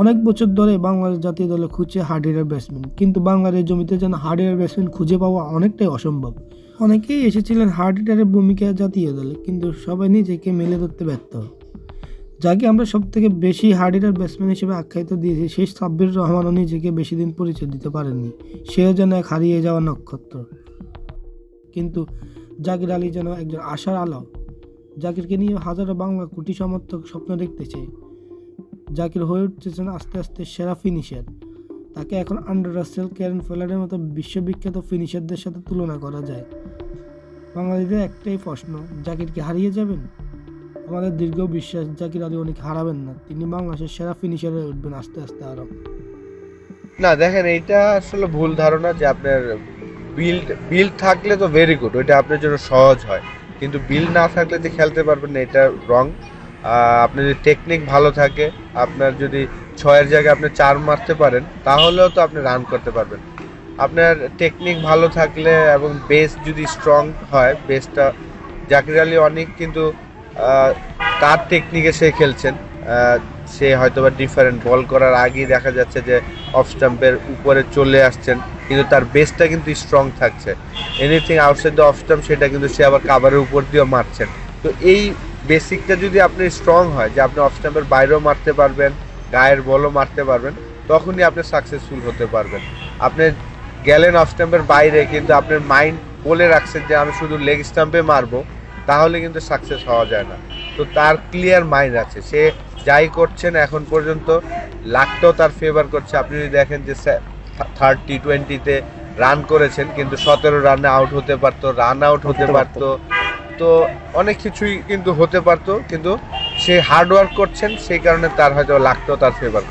অনেক বছর ধরে বাংলাদেশ জাতীয় দলে খুঁজছে হার্ড হিটার ব্যাটসম্যান, কিন্তু বাংলাদেশ জমিতে যেন হার্ড হিটার ব্যাটসম্যান খুঁজে পাওয়া অনেকটাই অসম্ভব। অনেকেই এসেছিলেন হার্ড হিটারের ভূমিকা জাতীয় দলে, কিন্তু সবাই নিজেকে মেলে ধরতে ব্যর্থ। যাকে আমরা সব থেকে বেশি হার্ড হিটার ব্যাটসম্যান হিসেবে আখ্যায়িত দিয়েছি, সেই সাব্বির রহমানও নিজেকে বেশি দিন পরিচয় দিতে পারেননি। সেও যেন এক হারিয়ে যাওয়া নক্ষত্র। কিন্তু জাকির আলী যেন একজন আশার আলো। জাকিরকে নিয়ে হাজারো বাংলা কোটি সমর্থক স্বপ্ন দেখতেছে। জাকির হয়ে উঠতেছেন আস্তে আস্তে সেরা ফিনিশার। তাকে এখন আন্ডার রাসেল, ক্যারেন ফেলারের মতো বিশ্ববিখ্যাত ফিনিশারদের সাথে তুলনা করা যায়। বাংলাদেশের একটাই প্রশ্ন, জাকির কি হারিয়ে যাবেন? আমাদের দীর্ঘ বিশ্বাস, জাকির আলী অনেক হারাবেন না। তিনি বাংলাদেশের সেরা ফিনিশার হয়ে উঠবেন আস্তে আস্তে আরো। না দেখেন, এইটা আসলে ভুল ধারণা যে আপনার বিল্ড থাকলে তো ভেরি গুড, ওইটা আপনার জন্য সহজ হয়, কিন্তু বিল্ড না থাকলে যে খেলতে পারবেন না, এটা রং। আপনার যদি টেকনিক ভালো থাকে, আপনার যদি 6-এর জায়গায় আপনি 4 মারতে পারেন, তাহলেও তো আপনি রান করতে পারবেন। আপনার টেকনিক ভালো থাকলে এবং বেস যদি স্ট্রং হয়, বেসটা জাকির আলী অনেক কিন্তু তার টেকনিকে সে খেলছেন। সে হয়তো বা ডিফারেন্ট বল করার আগেই দেখা যাচ্ছে যে অফ স্টাম্পের উপরে চলে আসছেন, কিন্তু তার বেসটা কিন্তু স্ট্রং থাকছে। Anything outside the off stump সেটা কিন্তু সে আবার কাভারের উপর দিয়েও মারছেন। তো এই বেসিকটা যদি আপনি স্ট্রং হয়, যে আপনি অফ স্টাম্পের বাইরেও মারতে পারবেন, গায়ের বলও মারতে পারবেন, তখনই আপনি সাকসেসফুল হতে পারবেন। আপনি গেলেন অফ স্টাম্পের বাইরে, কিন্তু আপনার মাইন্ড বলে রাখছেন যে আমি শুধু লেগ স্টাম্পে মারবো, তাহলে কিন্তু সাকসেস হওয়া যায় না। তো তার ক্লিয়ার মাইন্ড আছে, সে যাই করছেন এখন পর্যন্ত লাকটাও তার ফেভার করছে। আপনি যদি দেখেন যে থার্ড টি20-তে রান করেছেন, কিন্তু 17 রানে আউট হতে পারতো, রান আউট হতে পারতো, তো অনেক কিছুই কিন্তু হতে পারতো, কিন্তু সে হার্ড ওয়ার্ক করছেন, সেই কারণে তার হয়তো লাকটাও তার ফেভার করছে।